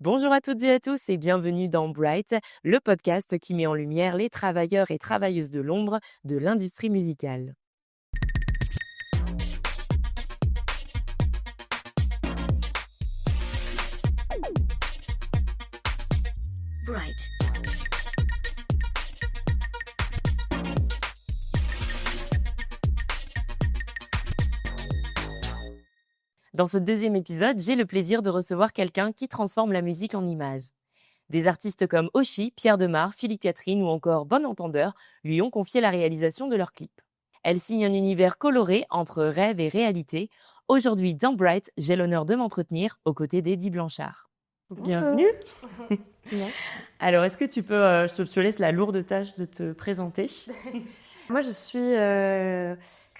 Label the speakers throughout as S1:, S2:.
S1: Bonjour à toutes et à tous et bienvenue dans Bright, le podcast qui met en lumière les travailleurs et travailleuses de l'ombre de l'industrie musicale.
S2: Bright.
S1: Dans ce deuxième épisode, j'ai le plaisir de recevoir quelqu'un qui transforme la musique en images. Des artistes comme Oshi, Pierre Demar, Philippe Catherine ou encore Bon Entendeur lui ont confié la réalisation de leurs clips. Elle signe un univers coloré entre rêve et réalité. Aujourd'hui, dans Bright, j'ai l'honneur de m'entretenir aux côtés d'Eddie Blanchard. Bienvenue.
S3: Merci.
S1: Alors, est-ce que tu peux, je te laisse la lourde tâche de te présenter.
S3: Moi, je suis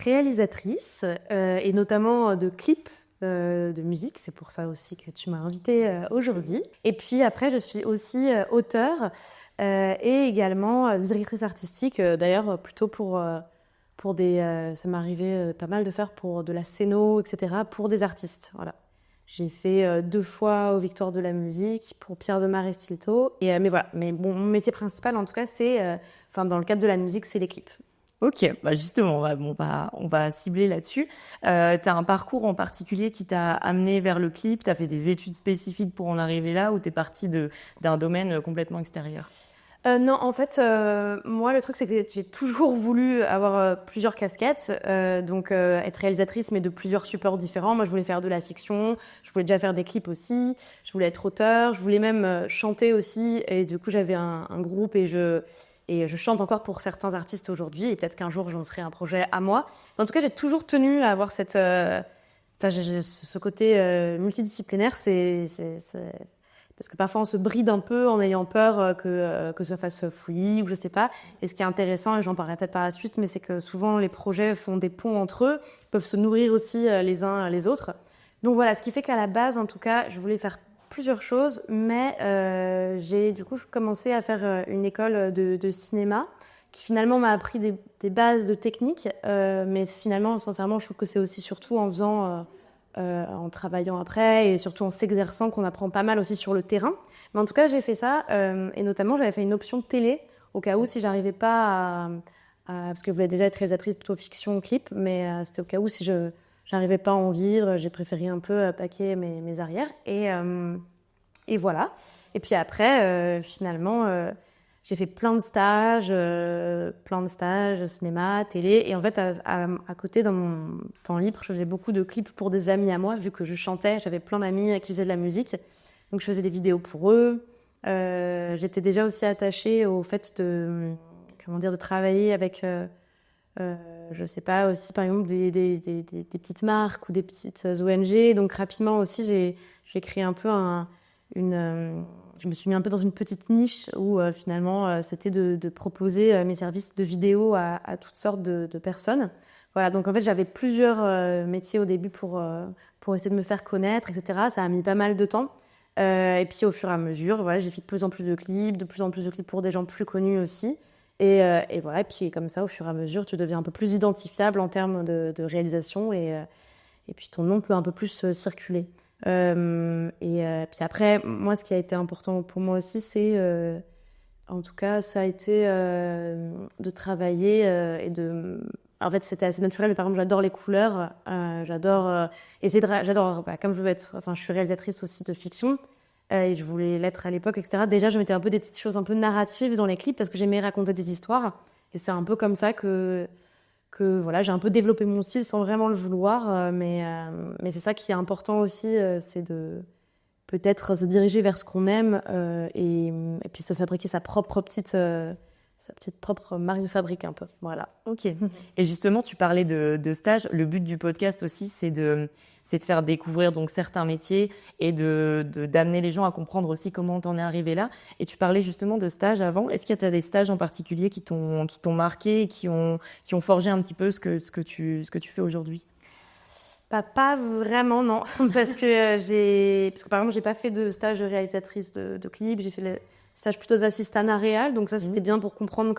S3: réalisatrice et notamment de clips de musique. C'est pour ça aussi que tu m'as invitée aujourd'hui. Et puis après, je suis aussi auteure et également directrice artistique. D'ailleurs, plutôt pour des... ça m'est arrivé pas mal de faire pour de la scéno, etc., pour des artistes. Voilà. J'ai fait 2 fois aux Victoires de la musique pour Pierre Demar et Stilto. Mais voilà. Mais bon, mon métier principal, en tout cas, c'est... dans le cadre de la musique, c'est les clips.
S1: Ok, bah justement, on va cibler là-dessus. Tu as un parcours en particulier qui t'a amené vers le clip, tu as fait des études spécifiques pour en arriver là ou tu es partie d'un domaine complètement extérieur?
S3: Non, en fait, moi, le truc, c'est que j'ai toujours voulu avoir plusieurs casquettes, donc être réalisatrice, mais de plusieurs supports différents. Moi, je voulais faire de la fiction, je voulais déjà faire des clips aussi, je voulais être auteur, je voulais même chanter aussi, et du coup, j'avais un groupe et je chante encore pour certains artistes aujourd'hui, et peut-être qu'un jour, j'en serai un projet à moi. En tout cas, j'ai toujours tenu à avoir ce côté multidisciplinaire, parce que parfois on se bride un peu en ayant peur que ça fasse fouillis ou je sais pas. Et ce qui est intéressant, et j'en parlerai peut-être par la suite, mais c'est que souvent les projets font des ponts entre eux, peuvent se nourrir aussi les uns les autres. Donc voilà, ce qui fait qu'à la base, en tout cas, je voulais faire plusieurs choses, mais j'ai du coup commencé à faire une école de cinéma qui finalement m'a appris des bases de technique, mais finalement, sincèrement, je trouve que c'est aussi surtout en faisant... en travaillant après et surtout en s'exerçant qu'on apprend pas mal aussi sur le terrain. Mais en tout cas, j'ai fait ça et notamment, j'avais fait une option de télé au cas où si j'arrivais pas parce que je voulais déjà être réalisatrice plutôt fiction clip, mais c'était au cas où si je n'arrivais pas à en vivre, j'ai préféré un peu paquer mes arrières et voilà. Et puis après, finalement, j'ai fait plein de stages, cinéma, télé. Et en fait, à côté, dans mon temps libre, je faisais beaucoup de clips pour des amis à moi, vu que je chantais. J'avais plein d'amis qui faisaient de la musique. Donc, je faisais des vidéos pour eux. J'étais déjà aussi attachée au fait de travailler avec, je sais pas, aussi par exemple des petites marques ou des petites ONG. Donc, rapidement aussi, j'ai créé un peu je me suis mis un peu dans une petite niche où finalement c'était de proposer mes services de vidéo à toutes sortes de personnes. Voilà, donc en fait j'avais plusieurs métiers au début pour essayer de me faire connaître, etc. Ça a mis pas mal de temps. Et puis au fur et à mesure, voilà, j'ai fait de plus en plus de clips pour des gens plus connus aussi. Et voilà, et puis comme ça, au fur et à mesure, tu deviens un peu plus identifiable en termes de réalisation et puis ton nom peut un peu plus circuler. Puis après, moi, ce qui a été important pour moi aussi, c'est, en tout cas, ça a été de travailler En fait, c'était assez naturel, mais par exemple, j'adore les couleurs, j'adore comme je veux être, enfin, je suis réalisatrice aussi de fiction, et je voulais l'être à l'époque, etc. Déjà, je mettais un peu des petites choses un peu narratives dans les clips parce que j'aimais raconter des histoires, et c'est un peu comme ça que voilà, j'ai un peu développé mon style sans vraiment le vouloir, mais c'est ça qui est important aussi, c'est de peut-être se diriger vers ce qu'on aime et puis se fabriquer sa petite propre marque de fabrique un peu. Voilà.
S1: Ok. Et justement, tu parlais de stage. Le but du podcast aussi, c'est de faire découvrir donc certains métiers et d'amener les gens à comprendre aussi comment t'en es arrivé là. Et tu parlais justement de stages avant. Est-ce qu'il y a des stages en particulier qui t'ont marqué et qui ont forgé un petit peu ce que tu fais aujourd'hui?
S3: Pas vraiment, non. Parce que par exemple, j'ai pas fait de stage de réalisatrice de clips. J'ai fait le stage plutôt d'assistanat réal. Donc ça, c'était bien pour comprendre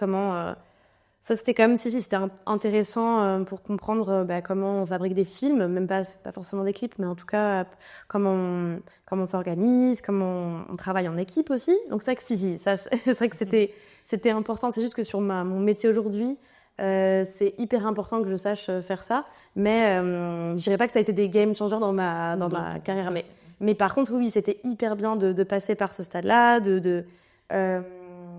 S3: Ça, c'était quand même, si, c'était intéressant pour comprendre comment on fabrique des films, même pas, c'est pas forcément des clips, mais en tout cas, comment on s'organise, comment on travaille en équipe aussi. Donc, c'est vrai que si, ça, c'est vrai que c'était important. C'est juste que sur mon métier aujourd'hui, c'est hyper important que je sache faire ça. Mais je dirais pas que ça a été des game changers dans ma carrière. Mais par contre, oui, c'était hyper bien de passer par ce stade-là, de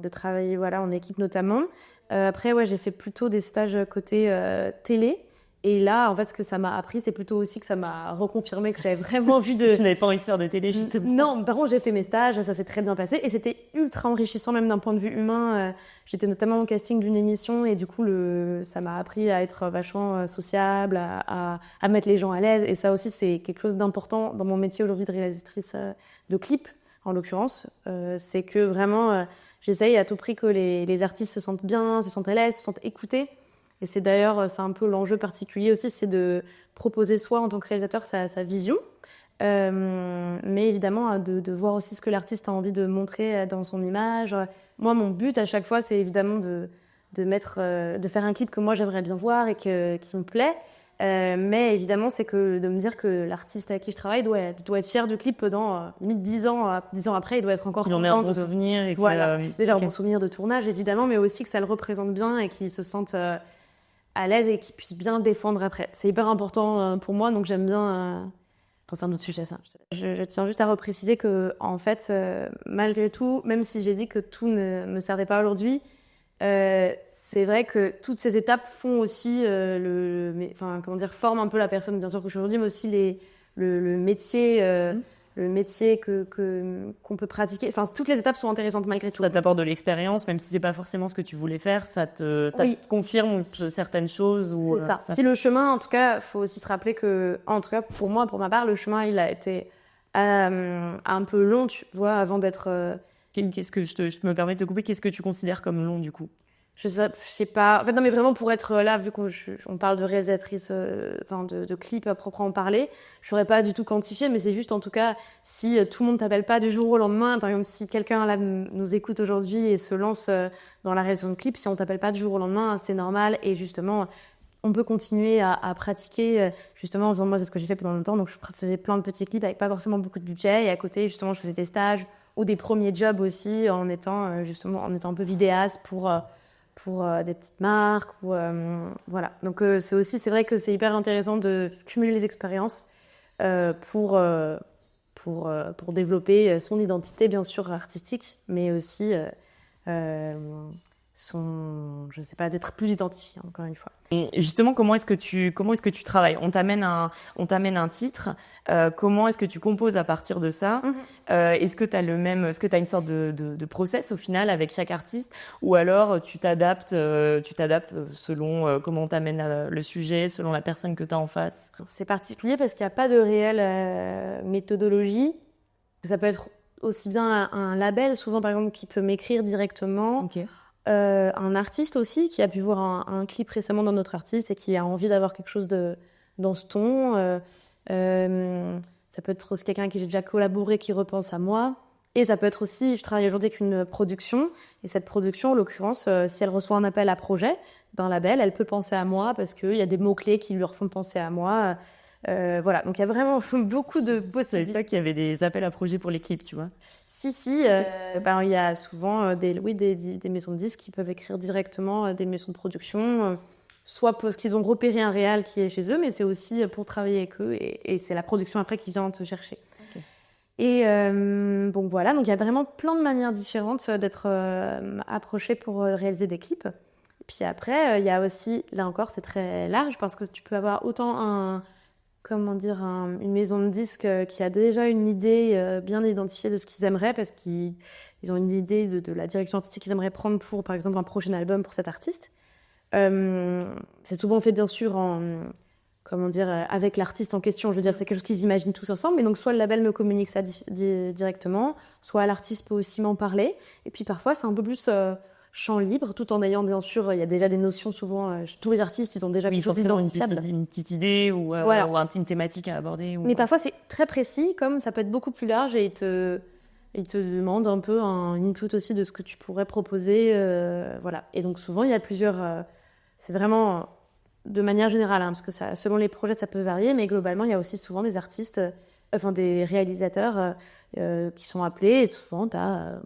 S3: travailler en équipe notamment. Après, ouais, j'ai fait plutôt des stages côté télé. Et là, en fait, ce que ça m'a appris, c'est plutôt aussi que ça m'a reconfirmé que j'avais vraiment envie de...
S1: Je n'avais pas envie de faire de télé, justement.
S3: Non, par contre, j'ai fait mes stages, ça s'est très bien passé. Et c'était ultra enrichissant, même d'un point de vue humain. J'étais notamment au casting d'une émission et du coup, ça m'a appris à être vachement sociable, à mettre les gens à l'aise. Et ça aussi, c'est quelque chose d'important dans mon métier aujourd'hui de réalisatrice de clips, en l'occurrence. C'est que vraiment, j'essaye à tout prix que les artistes se sentent bien, se sentent à l'aise, se sentent écoutés. Et c'est d'ailleurs, c'est un peu l'enjeu particulier aussi, c'est de proposer soi en tant que réalisateur sa vision, mais évidemment de voir aussi ce que l'artiste a envie de montrer dans son image. Moi, mon but à chaque fois, c'est évidemment de faire un clip que moi j'aimerais bien voir et qui me plaît. Mais évidemment, c'est que de me dire que l'artiste avec qui je travaille doit être fier du clip dans limite 10 ans après, il doit être encore
S1: content. Il en a un bon souvenir. Et
S3: voilà, déjà un bon souvenir de tournage, évidemment, mais aussi que ça le représente bien et qu'il se sente à l'aise et qu'il puisse bien défendre après. C'est hyper important pour moi, donc j'aime bien... Enfin, c'est un autre sujet, ça. Je tiens juste à repréciser que, en fait, malgré tout, même si j'ai dit que tout ne me servait pas aujourd'hui, c'est vrai que toutes ces étapes font aussi forment un peu la personne, bien sûr, que je suis aujourd'hui, mais aussi le métier... Le métier qu'on peut pratiquer. Enfin, toutes les étapes sont intéressantes malgré tout.
S1: Ça t'apporte de l'expérience, même si c'est pas forcément ce que tu voulais faire, ça te confirme certaines choses.
S3: C'est ça. Puis le chemin, en tout cas, il faut aussi se rappeler que, en tout cas, pour moi, pour ma part, le chemin, il a été un peu long, tu vois, avant d'être...
S1: Qu'est-ce que je me permets de te couper, qu'est-ce que tu considères comme long, du coup?
S3: Je sais pas. En fait, non, mais vraiment, pour être là, vu qu'on parle de réalisatrice, de clips à proprement parler, je saurais pas du tout quantifier, mais c'est juste, en tout cas, si tout le monde t'appelle pas du jour au lendemain, par exemple, si quelqu'un là nous écoute aujourd'hui et se lance dans la réalisation de clips, si on t'appelle pas du jour au lendemain, c'est normal. Et justement, on peut continuer à pratiquer, justement, en faisant, moi, c'est ce que j'ai fait pendant longtemps. Donc, je faisais plein de petits clips avec pas forcément beaucoup de budget. Et à côté, justement, je faisais des stages ou des premiers jobs aussi, en étant un peu vidéaste pour des petites marques voilà. Donc c'est vrai que c'est hyper intéressant de cumuler les expériences pour développer son identité bien sûr artistique, mais aussi je sais pas, d'être plus identifié encore une fois.
S1: Et justement, comment est-ce que tu travailles? On t'amène un titre. Comment est-ce que tu composes à partir de ça? Est-ce que t'as une sorte de process au final avec chaque artiste, ou alors tu t'adaptes selon comment on t'amène le sujet, selon la personne que t'as en face?
S3: C'est particulier parce qu'il n'y a pas de réelle méthodologie. Ça peut être aussi bien un label, souvent par exemple, qui peut m'écrire directement.
S1: Okay.
S3: Un artiste aussi qui a pu voir un clip récemment d'un autre artiste et qui a envie d'avoir quelque chose dans ce ton. Ça peut être aussi quelqu'un avec qui j'ai déjà collaboré qui repense à moi. Et ça peut être aussi, je travaille aujourd'hui avec une production. Et cette production, en l'occurrence, si elle reçoit un appel à projet d'un label, elle peut penser à moi parce qu'il y a des mots-clés qui lui refont penser à moi. Voilà, donc il y a vraiment beaucoup de possibilités.
S1: Je savais pas qu'il y avait des appels à projets pour les clips, tu vois.
S3: Si, il y a souvent des maisons de disques qui peuvent écrire directement des maisons de production, soit parce qu'ils ont repéré un réal qui est chez eux, mais c'est aussi pour travailler avec eux et c'est la production après qui vient te chercher. Okay. Et bon voilà, donc il y a vraiment plein de manières différentes d'être approché pour réaliser des clips. Et puis après, il y a aussi, là encore, c'est très large parce que tu peux avoir autant une maison de disques qui a déjà une idée bien identifiée de ce qu'ils aimeraient parce qu'ils ont une idée de la direction artistique qu'ils aimeraient prendre pour, par exemple, un prochain album pour cet artiste. C'est souvent fait, bien sûr, avec l'artiste en question. Je veux dire, c'est quelque chose qu'ils imaginent tous ensemble. Mais donc, soit le label me communique ça directement, soit l'artiste peut aussi m'en parler. Et puis, parfois, c'est un peu plus... champ libre, tout en ayant bien sûr, il y a déjà des notions souvent, tous les artistes, ils ont déjà quelque chose d'identifiable.
S1: Une petite idée ou une thématique à aborder.
S3: Mais parfois c'est très précis, comme ça peut être beaucoup plus large et Ils te demandent un peu un input aussi de ce que tu pourrais proposer. Voilà. Et donc souvent, il y a plusieurs... c'est vraiment de manière générale, parce que selon les projets, ça peut varier, mais globalement, il y a aussi souvent des artistes, des réalisateurs qui sont appelés. Et souvent, tu as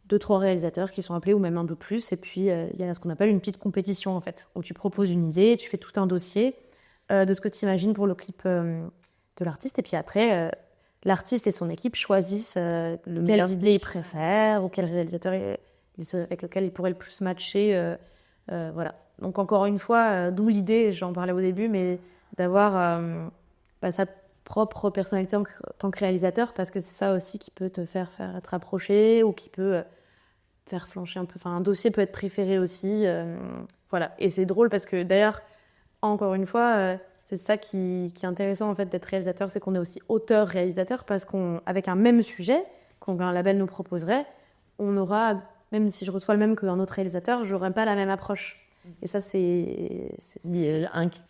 S3: 2-3 réalisateurs qui sont appelés, ou même un peu plus. Et puis, il y a ce qu'on appelle une petite compétition, en fait, où tu proposes une idée, tu fais tout un dossier de ce que tu imagines pour le clip de l'artiste. Et puis après, l'artiste et son équipe choisissent quelles idées ils préfèrent ou quel réalisateur avec lequel ils pourraient le plus matcher. Voilà. Donc encore une fois, d'où l'idée, j'en parlais au début, mais d'avoir sa propre personnalité en tant que réalisateur, parce que c'est ça aussi qui peut te faire être approché ou qui peut faire flancher un peu. Enfin, un dossier peut être préféré aussi. Voilà. Et c'est drôle parce que d'ailleurs, encore une fois, c'est ça qui est intéressant en fait d'être réalisateur, c'est qu'on est aussi auteur-réalisateur, parce qu'avec un même sujet qu'un label nous proposerait, on aura, même si je reçois le même qu'un autre réalisateur, je n'aurai pas la même approche. Et ça, c'est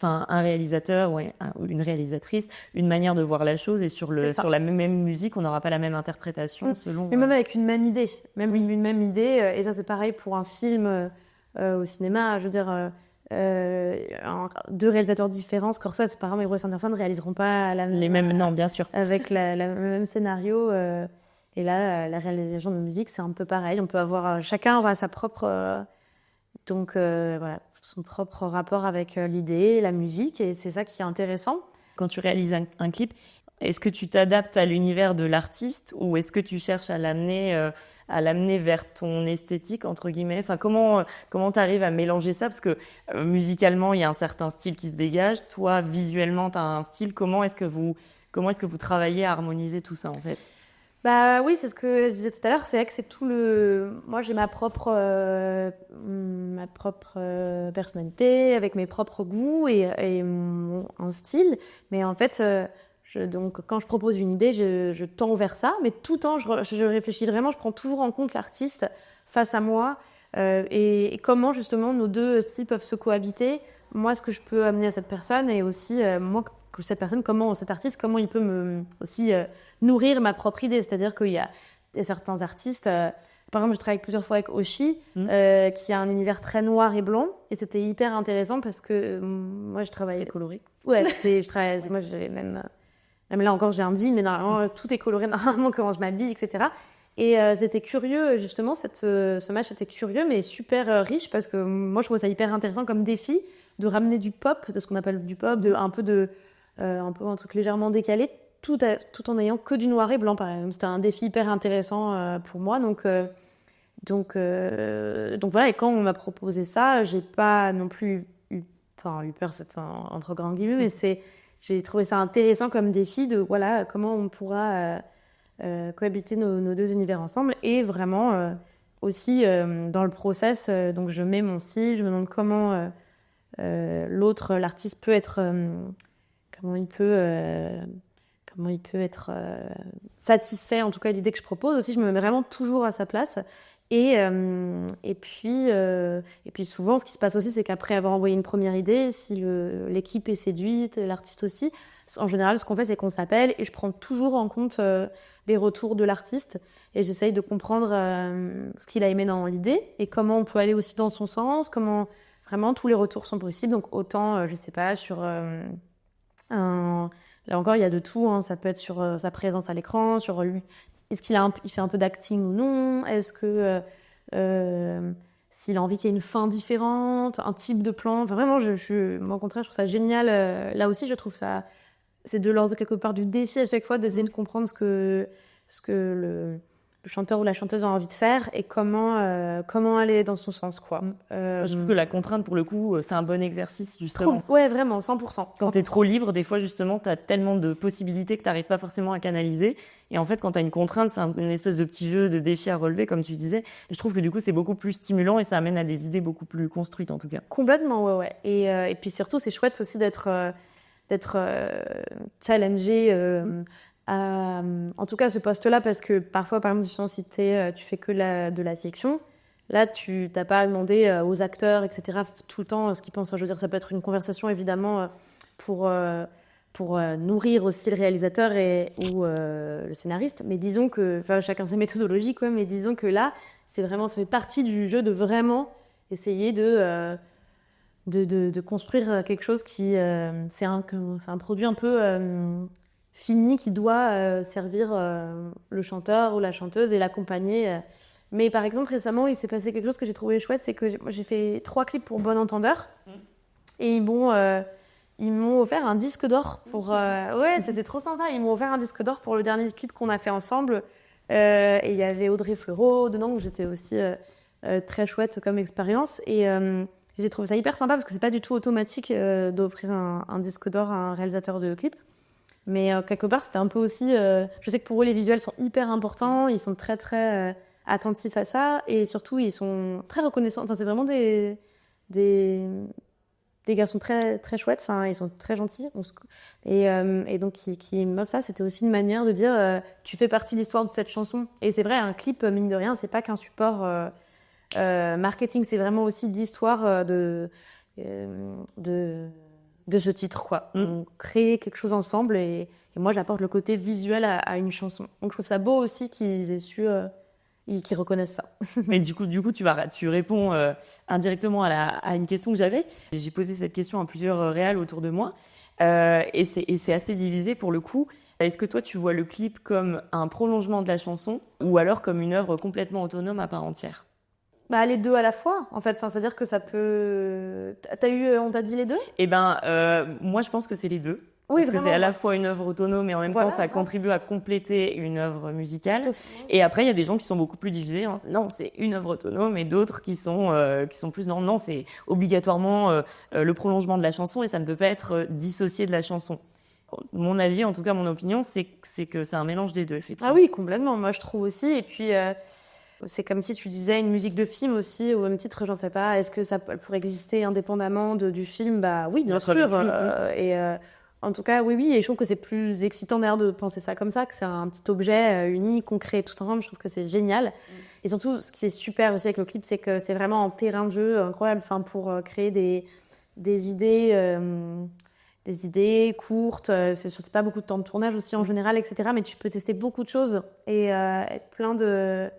S1: un réalisateur ou une réalisatrice, une manière de voir la chose, et sur la même musique, on n'aura pas la même interprétation selon...
S3: Mais même avec une même idée. Une même idée. Et ça, c'est pareil pour un film au cinéma. Je veux dire, 2 réalisateurs différents, Scorsese, par exemple, et Wes Anderson ne réaliseront pas
S1: les mêmes... Non, bien sûr.
S3: Avec le même scénario. Et là, la réalisation de musique, c'est un peu pareil. On peut avoir... chacun aura sa propre... Donc voilà, son propre rapport avec l'idée, la musique, et c'est ça qui est intéressant.
S1: Quand tu réalises un clip, est-ce que tu t'adaptes à l'univers de l'artiste, ou est-ce que tu cherches à l'amener vers ton esthétique, entre guillemets? Enfin, comment tu arrives à mélanger ça? Parce que musicalement, il y a un certain style qui se dégage. Toi, visuellement, tu as un style. Comment est-ce que vous travaillez à harmoniser tout ça, en fait?
S3: Bah oui, c'est ce que je disais tout à l'heure, c'est vrai que c'est tout le... Moi, j'ai ma propre personnalité, avec mes propres goûts et un style. Mais en fait, donc, quand je propose une idée, je tends vers ça. Mais tout le temps, je réfléchis vraiment, je prends toujours en compte l'artiste face à moi et comment, justement, nos 2 styles peuvent se cohabiter. Moi, ce que je peux amener à cette personne, et aussi, moi, que cette personne, cet artiste, comment il peut aussi nourrir ma propre idée. C'est-à-dire qu'il y a certains artistes, par exemple, je travaille plusieurs fois avec Oshi, qui a un univers très noir et blanc, et c'était hyper intéressant parce que moi, je travaille...
S1: C'est coloré.
S3: Ouais, moi, j'ai même là encore, j'ai un jean, mais normalement, tout est coloré, normalement, comment je m'habille, etc. Et c'était curieux, justement, ce match était curieux, mais super riche, parce que moi, je trouve ça hyper intéressant comme défi de ramener du pop, de ce qu'on appelle du pop, un peu un truc légèrement décalé, tout en ayant que du noir et blanc, par exemple. C'était un défi hyper intéressant pour moi. Donc voilà, et quand on m'a proposé ça, j'ai pas non plus eu peur, c'est entre grands guillemets, mais j'ai trouvé ça intéressant comme défi de voilà, comment on pourra cohabiter nos 2 univers ensemble. Et vraiment aussi dans le process, donc je mets mon style, je me demande comment l'artiste peut être... comment il peut être satisfait, en tout cas, l'idée que je propose. Aussi, je me mets vraiment toujours à sa place. Et puis souvent, ce qui se passe aussi, c'est qu'après avoir envoyé une première idée, si l'équipe est séduite, l'artiste aussi, en général, ce qu'on fait, c'est qu'on s'appelle, et je prends toujours en compte les retours de l'artiste, et j'essaye de comprendre ce qu'il a aimé dans l'idée, et comment on peut aller aussi dans son sens, comment vraiment tous les retours sont possibles. Donc autant, je sais pas, sur... là encore, il y a de tout, ça peut être sur sa présence à l'écran, sur lui. Est-ce qu'il fait un peu d'acting ou non? Est-ce que s'il a envie qu'il y ait une fin différente, un type de plan? Enfin, vraiment, moi, au contraire, je trouve ça génial. Là aussi, je trouve ça... C'est de l'ordre, quelque part, du défi à chaque fois, d'essayer de comprendre ce que le chanteur ou la chanteuse a envie de faire, et comment aller dans son sens, quoi.
S1: Je trouve que la contrainte, pour le coup, c'est un bon exercice, justement.
S3: Ouais, vraiment, 100%.
S1: Quand t'es trop libre, des fois, justement, t'as tellement de possibilités que t'arrives pas forcément à canaliser. Et en fait, quand t'as une contrainte, c'est une espèce de petit jeu de défi à relever, comme tu disais. Et je trouve que du coup, c'est beaucoup plus stimulant, et ça amène à des idées beaucoup plus construites, en tout cas.
S3: Complètement, ouais. Et puis surtout, c'est chouette aussi d'être challengé en tout cas ce poste-là, parce que parfois, par exemple, si tu fais que de la fiction, là, tu n'as pas à demander aux acteurs, etc., tout le temps ce qu'ils pensent. Je veux dire, ça peut être une conversation, évidemment, pour pour nourrir aussi le réalisateur ou le scénariste. Mais disons que, enfin, chacun ses méthodologies, quoi. Mais disons que là, ça fait partie du jeu de vraiment essayer de construire quelque chose qui, c'est un produit un peu fini qui doit servir le chanteur ou la chanteuse et l'accompagner. Mais par exemple, récemment, il s'est passé quelque chose que j'ai trouvé chouette, c'est que j'ai fait 3 clips pour Bon Entendeur et ils m'ont offert un disque d'or pour. Ouais, c'était trop sympa. Ils m'ont offert un disque d'or pour le dernier clip qu'on a fait ensemble. Et il y avait Audrey Fleurot dedans, où j'étais aussi très chouette comme expérience. Et j'ai trouvé ça hyper sympa parce que c'est pas du tout automatique d'offrir un disque d'or à un réalisateur de clip. Mais quelque part, c'était un peu aussi. Je sais que pour eux, les visuels sont hyper importants. Ils sont très, très attentifs à ça. Et surtout, ils sont très reconnaissants. Enfin, c'est vraiment des garçons très, très chouettes. Enfin, ils sont très gentils. Et donc, qui m'offrent ça, c'était aussi une manière de dire tu fais partie de l'histoire de cette chanson. Et c'est vrai, un clip, mine de rien, c'est pas qu'un support marketing. C'est vraiment aussi l'histoire de ce titre, quoi. On crée quelque chose ensemble et moi, j'apporte le côté visuel à une chanson. Donc, je trouve ça beau aussi qu'ils aient su, qu'ils reconnaissent ça.
S1: Mais du coup, tu réponds indirectement à une question que j'avais. J'ai posé cette question à plusieurs réals autour de moi et c'est assez divisé pour le coup. Est-ce que toi, tu vois le clip comme un prolongement de la chanson ou alors comme une œuvre complètement autonome à part entière?
S3: Bah, les deux à la fois, en fait. Enfin, c'est-à-dire que ça peut... On t'a dit les deux?
S1: Eh ben, moi, je pense que c'est les deux.
S3: Oui,
S1: parce
S3: vraiment.
S1: que c'est à la fois une œuvre autonome et en même temps, ça contribue à compléter une œuvre musicale. Et après, il y a des gens qui sont beaucoup plus divisés. Hein. Non, c'est une œuvre autonome et d'autres qui sont plus... Non, c'est obligatoirement le prolongement de la chanson et ça ne peut pas être dissocié de la chanson. Mon avis, en tout cas, mon opinion, c'est que c'est un mélange des deux, effectivement.
S3: Ah oui, complètement. Moi, je trouve aussi. Et puis... c'est comme si tu disais une musique de film aussi, au même titre, j'en sais pas, est-ce que ça pourrait exister indépendamment du film? Bah oui, bien sûr. En tout cas, oui, et je trouve que c'est plus excitant d'ailleurs de penser ça comme ça, que c'est un petit objet unique, qu'on crée tout ensemble, je trouve que c'est génial. Et surtout, ce qui est super aussi avec le clip, c'est que c'est vraiment un terrain de jeu incroyable, enfin, pour créer des idées courtes, c'est pas beaucoup de temps de tournage aussi en général, etc. Mais tu peux tester beaucoup de choses et être plein de...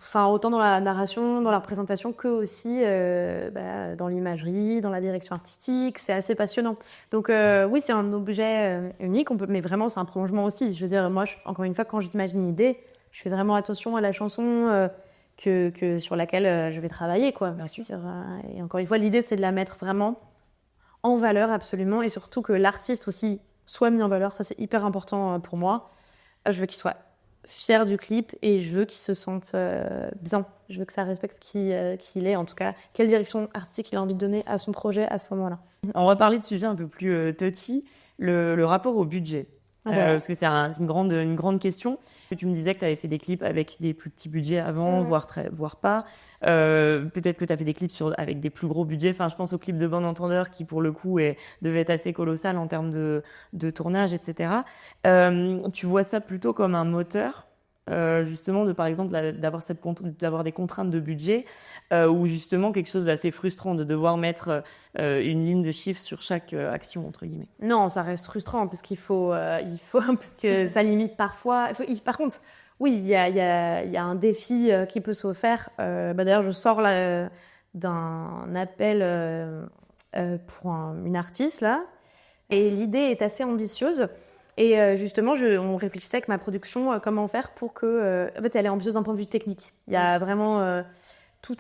S3: Enfin, autant dans la narration, dans la présentation, que aussi dans l'imagerie, dans la direction artistique. C'est assez passionnant. Donc oui, c'est un objet unique, mais vraiment, c'est un prolongement aussi. Je veux dire, moi, encore une fois, quand j'imagine une idée, je fais vraiment attention à la chanson sur laquelle je vais travailler, quoi. Bien sûr. Et encore une fois, l'idée, c'est de la mettre vraiment en valeur, absolument. Et surtout que l'artiste aussi soit mis en valeur. Ça, c'est hyper important pour moi. Je veux qu'il soit fier du clip et je veux qu'il se sente bien. Je veux que ça respecte qui il est, en tout cas, quelle direction artistique il a envie de donner à son projet à ce moment-là.
S1: On va parler de sujets un peu plus touchy, le rapport au budget. Parce que c'est une grande question. Tu me disais que tu avais fait des clips avec des plus petits budgets avant, voire pas. Peut-être que tu as fait des clips avec des plus gros budgets. Enfin, je pense au clip de Bon Entendeur qui, pour le coup, devait être assez colossal en termes de tournage, etc. Tu vois ça plutôt comme un moteur justement par exemple d'avoir des contraintes de budget ou justement quelque chose d'assez frustrant de devoir mettre une ligne de chiffres sur chaque action entre guillemets.
S3: Non, ça reste frustrant parce qu'il faut parce que ça limite parfois. Par contre, oui, il y a un défi qui peut se faire. D'ailleurs, je sors là, d'un appel pour une artiste là, et l'idée est assez ambitieuse. Et justement, on réfléchissait avec ma production comment faire pour que... en fait, elle est ambitieuse d'un point de vue technique. Il y a vraiment il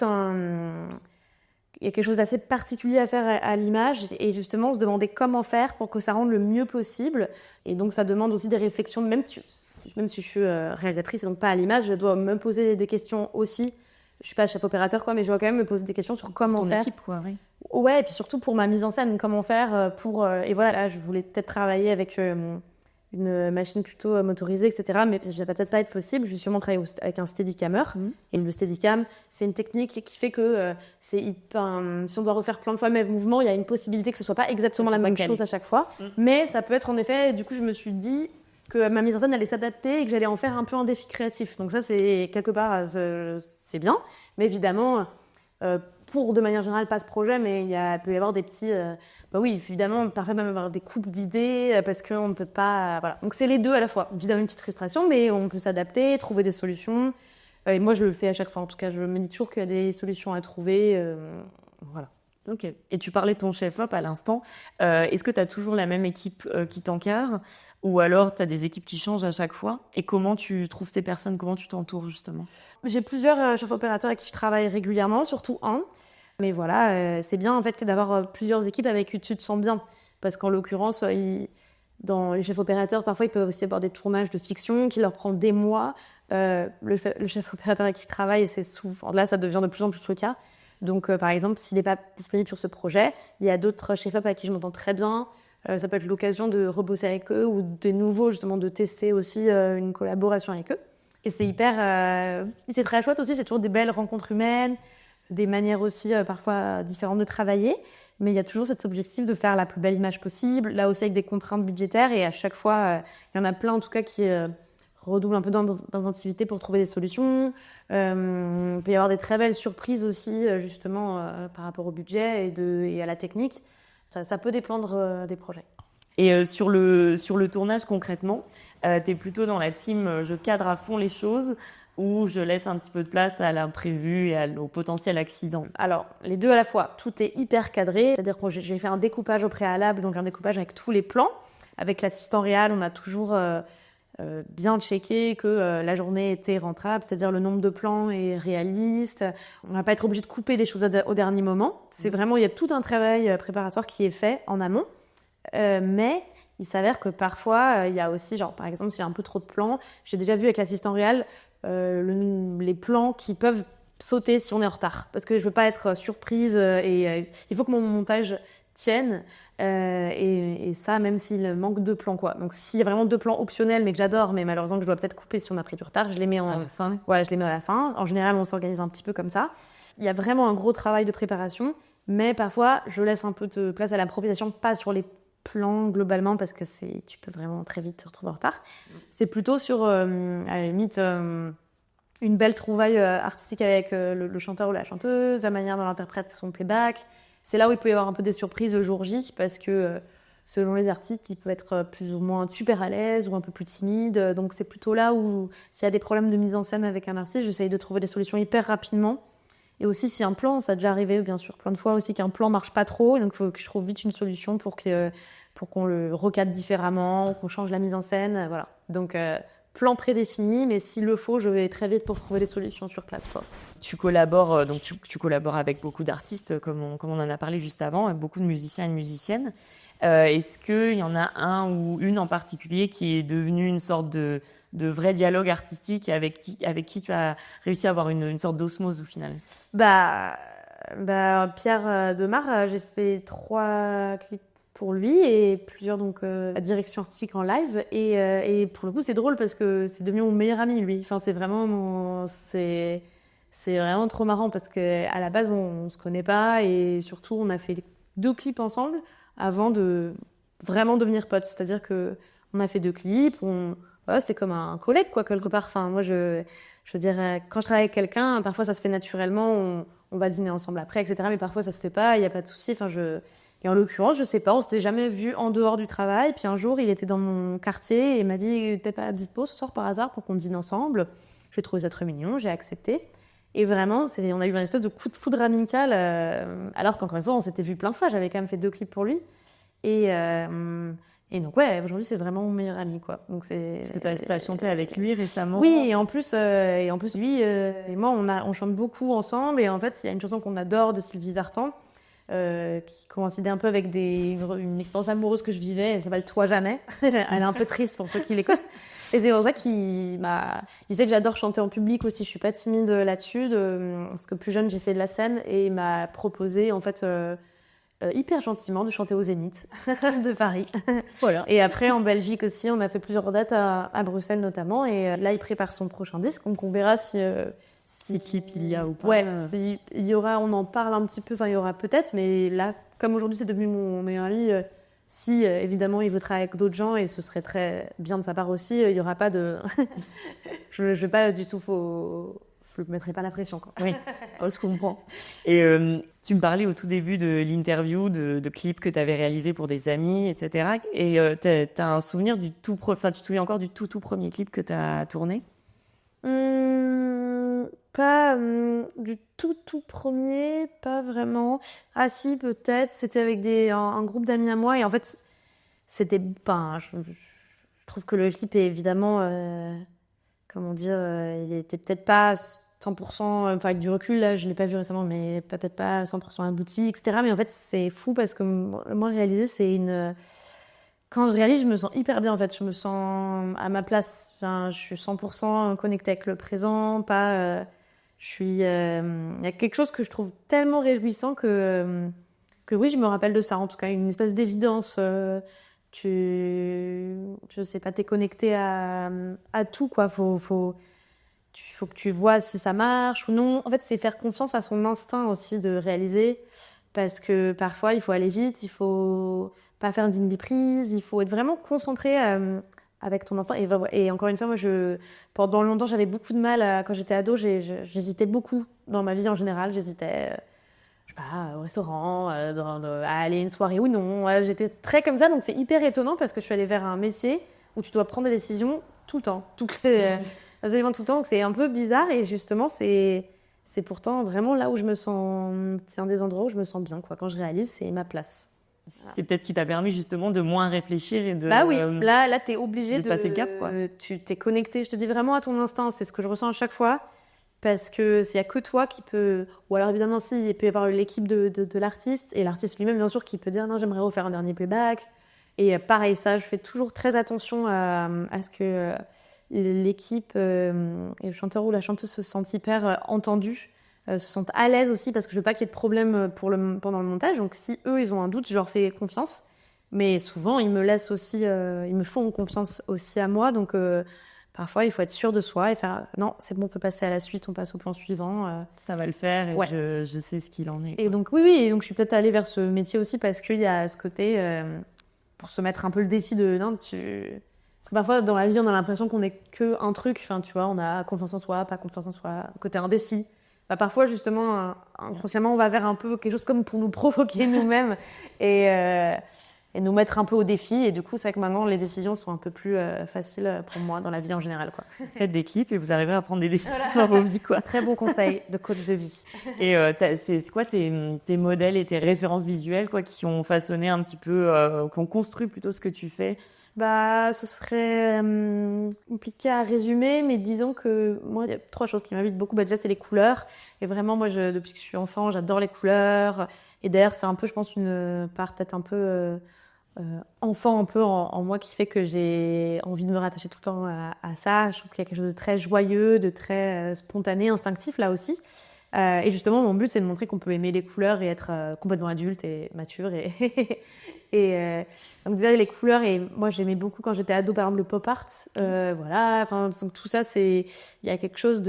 S3: y a quelque chose d'assez particulier à faire à l'image. Et justement, on se demandait comment faire pour que ça rende le mieux possible. Et donc, ça demande aussi des réflexions. Même si je suis réalisatrice et donc pas à l'image, je dois me poser des questions aussi. Je suis pas chef opérateur, quoi, mais je dois quand même me poser des questions sur comment faire.
S1: Ton équipe, quoi, oui.
S3: Ouais, et puis surtout pour ma mise en scène, comment faire pour... et voilà, là, je voulais peut-être travailler avec... une machine plutôt motorisée, etc. Mais ça va peut-être pas être possible. Je vais sûrement travailler avec un Steadicammer. Et le Steadicam, c'est une technique qui fait que si on doit refaire plein de fois le même mouvement, il y a une possibilité que ce soit pas exactement la même chose à chaque fois. Mais ça peut être en effet... Du coup, je me suis dit que ma mise en scène allait s'adapter et que j'allais en faire un peu un défi créatif. Donc ça, c'est quelque part, c'est bien. Mais évidemment, pour, de manière générale, pas ce projet, mais il peut y avoir des petits... oui, évidemment, parfois même avoir des coupes d'idées parce qu'on ne peut pas... voilà. Donc, c'est les deux à la fois. Évidemment, une petite frustration, mais on peut s'adapter, trouver des solutions. Et moi, je le fais à chaque fois. En tout cas, je me dis toujours qu'il y a des solutions à trouver. Voilà.
S1: Ok. Et tu parlais de ton chef-op à l'instant. Est-ce que tu as toujours la même équipe qui t'encadre ou alors tu as des équipes qui changent à chaque fois? Et comment tu trouves ces personnes? Comment tu t'entoures justement?
S3: J'ai plusieurs chefs opérateurs avec qui je travaille régulièrement, surtout un. Mais voilà, c'est bien en fait d'avoir plusieurs équipes avec qui tu te sens bien. Parce qu'en l'occurrence, dans les chefs opérateurs, parfois, ils peuvent aussi avoir des tournages de fiction qui leur prend des mois. Le chef opérateur avec qui je travaille, c'est souvent... Là, ça devient de plus en plus le cas. Donc, par exemple, s'il n'est pas disponible sur ce projet, il y a d'autres chefs-op avec qui je m'entends très bien. Ça peut être l'occasion de rebosser avec eux ou de nouveau, justement, de tester aussi une collaboration avec eux. Et c'est c'est très chouette aussi, c'est toujours des belles rencontres humaines, des manières aussi parfois différentes de travailler. Mais il y a toujours cet objectif de faire la plus belle image possible, là aussi avec des contraintes budgétaires. Et à chaque fois, il y en a plein en tout cas qui redoublent un peu d'inventivité pour trouver des solutions. Il peut y avoir des très belles surprises aussi, justement, par rapport au budget et à la technique. Ça peut dépendre des projets.
S1: Et sur le tournage concrètement, tu es plutôt dans la team je cadre à fond les choses ou je laisse un petit peu de place à l'imprévu et au potentiel accident?
S3: Alors, les deux à la fois. Tout est hyper cadré. C'est-à-dire que j'ai fait un découpage au préalable, donc un découpage avec tous les plans. Avec l'assistant réal, on a toujours bien checké que la journée était rentrable, c'est-à-dire le nombre de plans est réaliste. On ne va pas être obligé de couper des choses au dernier moment. C'est vraiment, il y a tout un travail préparatoire qui est fait en amont. Mais il s'avère que parfois, il y a aussi, genre, par exemple, s'il y a un peu trop de plans, j'ai déjà vu avec l'assistant réal les plans qui peuvent sauter si on est en retard. Parce que je veux pas être surprise et il faut que mon montage tienne. Et ça, même s'il manque 2 plans, quoi. Donc, s'il y a vraiment 2 plans optionnels, mais que j'adore, mais malheureusement que je dois peut-être couper si on a pris du retard, je les mets
S1: À la fin.
S3: Ouais, je les mets à la fin. En général, on s'organise un petit peu comme ça. Il y a vraiment un gros travail de préparation, mais parfois, je laisse un peu de place à l'improvisation, pas sur les plans globalement, parce que tu peux vraiment très vite te retrouver en retard. C'est plutôt sur, à la limite, une belle trouvaille artistique avec le chanteur ou la chanteuse, la manière dont l'interprète son playback. C'est là où il peut y avoir un peu des surprises le jour J, parce que selon les artistes, ils peuvent être plus ou moins super à l'aise ou un peu plus timides. Donc c'est plutôt là où, s'il y a des problèmes de mise en scène avec un artiste, j'essaye de trouver des solutions hyper rapidement. Et aussi, si un plan, ça a déjà arrivé, bien sûr, plein de fois aussi qu'un plan marche pas trop, donc il faut que je trouve vite une solution pour qu'on le recadre différemment, qu'on change la mise en scène, voilà. Donc plan prédéfini, mais s'il le faut, je vais très vite pour trouver des solutions sur place, quoi.
S1: Tu collabores, donc tu collabores avec beaucoup d'artistes, comme on en a parlé juste avant, avec beaucoup de musiciens et de musiciennes. Est-ce qu'il y en a un ou une en particulier qui est devenu une sorte de vrai dialogue artistique et avec qui tu as réussi à avoir une sorte d'osmose au final?
S3: Pierre Demar, j'ai fait 3 clips pour lui et plusieurs donc à direction artistique en live et pour le coup c'est drôle parce que c'est devenu mon meilleur ami lui. Enfin c'est vraiment c'est vraiment trop marrant parce que à la base on se connaît pas et surtout on a fait 2 clips ensemble avant de vraiment devenir potes. C'est-à-dire que on a fait 2 clips, voilà, c'est comme un collègue quoi quelque part. Enfin moi je veux dire quand je travaille avec quelqu'un parfois ça se fait naturellement, on va dîner ensemble après etc. Mais parfois ça se fait pas, il y a pas de souci. Enfin et en l'occurrence, je sais pas, on s'était jamais vu en dehors du travail. Puis un jour, il était dans mon quartier et il m'a dit « T'es pas dispo ce soir par hasard pour qu'on dîne ensemble ?» J'ai trouvé ça très mignon, j'ai accepté. Et vraiment, on a eu une espèce de coup de foudre amical, alors qu'encore une fois, on s'était vu plein de fois. J'avais quand même fait 2 clips pour lui. Et donc, ouais, aujourd'hui, c'est vraiment mon meilleur ami, quoi. Donc,
S1: Parce que tu as chanté avec lui récemment.
S3: Oui, et en plus lui et moi, on chante beaucoup ensemble. Et en fait, il y a une chanson qu'on adore de Sylvie Vartan, qui coïncidait un peu avec une expérience amoureuse que je vivais. Elle s'appelle Toi jamais. Elle est un peu triste pour ceux qui l'écoutent. Et c'est pour ça il sait que j'adore chanter en public aussi. Je suis pas timide là-dessus. Parce que plus jeune, j'ai fait de la scène et il m'a proposé en fait hyper gentiment de chanter au Zénith de Paris.
S1: Voilà.
S3: Et après en Belgique aussi, on a fait plusieurs dates à Bruxelles notamment. Et là, il prépare son prochain disque, donc on verra si
S1: clip il y a ou pas.
S3: Ouais, il y aura, on en parle un petit peu, enfin il y aura peut-être, mais là, comme aujourd'hui c'est devenu mon meilleur ami, si évidemment il veut travailler avec d'autres gens et ce serait très bien de sa part aussi, il y aura pas de, je vais pas du tout je me mettrais pas la pression, quoi.
S1: Oui, oh, je comprends. Et tu me parlais au tout début de l'interview de clips que tu avais réalisés pour des amis, etc. Et t'as un souvenir tu te souviens encore du tout premier clip que tu as tourné?
S3: Pas du tout premier, pas vraiment. Ah si, peut-être. C'était avec un groupe d'amis à moi. Et en fait, c'était... Ben, je trouve que le clip est évidemment... comment dire, il était peut-être pas 100%, enfin avec du recul, là, je l'ai pas vu récemment, mais peut-être pas 100% abouti, etc. Mais en fait, c'est fou parce que moi, réaliser, quand je réalise, je me sens hyper bien, en fait. Je me sens à ma place. Enfin, je suis 100% connectée avec le présent, pas... il y a quelque chose que je trouve tellement réjouissant que oui, je me rappelle de ça, en tout cas, une espèce d'évidence. Je sais pas, t'es connecté à tout, quoi. Faut que tu vois si ça marche ou non. En fait, c'est faire confiance à son instinct aussi de réaliser, parce que parfois, il faut aller vite, il faut pas faire d'une biprise, il faut être vraiment concentré avec ton instinct. Et encore une fois, moi, pendant longtemps, j'avais beaucoup de mal, quand j'étais ado, j'hésitais beaucoup dans ma vie en général. J'hésitais... je sais pas, au restaurant, à aller à une soirée ou non. J'étais très comme ça, donc c'est hyper étonnant parce que je suis allée vers un métier où tu dois prendre des décisions tout le temps, absolument tout le temps. Donc c'est un peu bizarre et justement, c'est pourtant vraiment là où je me sens... C'est un des endroits où je me sens bien, quoi. Quand je réalise, c'est ma place.
S1: C'est peut-être ce qui t'a permis justement de moins réfléchir et de...
S3: Bah oui, là t'es obligé
S1: de passer le cap, quoi.
S3: Tu t'es connecté, je te dis vraiment à ton instinct, c'est ce que je ressens à chaque fois. Parce que s'il y a que toi qui peut, ou alors évidemment si, il peut y avoir l'équipe de l'artiste, et l'artiste lui-même bien sûr qui peut dire non, j'aimerais refaire un dernier playback. Et pareil, ça, je fais toujours très attention à ce que l'équipe et le chanteur ou la chanteuse se sentent hyper entendus, se sentent à l'aise aussi, parce que je veux pas qu'il y ait de problème pendant le montage. Donc si eux ils ont un doute, je leur fais confiance. Mais souvent ils me laissent aussi, ils me font confiance aussi à moi. Donc parfois, il faut être sûr de soi et faire non, c'est bon, on peut passer à la suite, on passe au plan suivant.
S1: Ça va le faire et
S3: ouais.
S1: je sais ce qu'il en est, quoi.
S3: Et donc, oui, et donc je suis peut-être allée vers ce métier aussi parce qu'il y a ce côté pour se mettre un peu le défi de non, Parce que parfois, dans la vie, on a l'impression qu'on n'est qu'un truc. Enfin, tu vois, on a confiance en soi, pas confiance en soi, côté indécis. Bah, parfois, justement, inconsciemment, on va vers un peu quelque chose comme pour nous provoquer nous-mêmes et nous mettre un peu au défi. Et du coup, c'est vrai que maintenant, les décisions sont un peu plus faciles pour moi dans la vie en général, quoi.
S1: Faites des clips et vous arrivez à prendre des décisions dans vos vies, quoi.
S3: Très bon conseil de coach de vie.
S1: Et c'est quoi tes modèles et tes références visuelles, quoi, qui ont façonné un petit peu, qui ont construit plutôt ce que tu fais?
S3: Bah, ce serait compliqué à résumer, mais disons que moi, il y a 3 choses qui m'habitent beaucoup. Bah, déjà, c'est les couleurs. Et vraiment, moi, depuis que je suis enfant, j'adore les couleurs. Et d'ailleurs, c'est un peu, je pense, une part peut-être un peu enfant, un peu en moi qui fait que j'ai envie de me rattacher tout le temps à ça. Je trouve qu'il y a quelque chose de très joyeux, de très spontané, instinctif là aussi. Et justement, mon but, c'est de montrer qu'on peut aimer les couleurs et être complètement adulte et mature. Donc déjà, les couleurs, et moi, j'aimais beaucoup quand j'étais ado, par exemple, le pop art. Voilà, enfin, donc tout ça, il y a quelque chose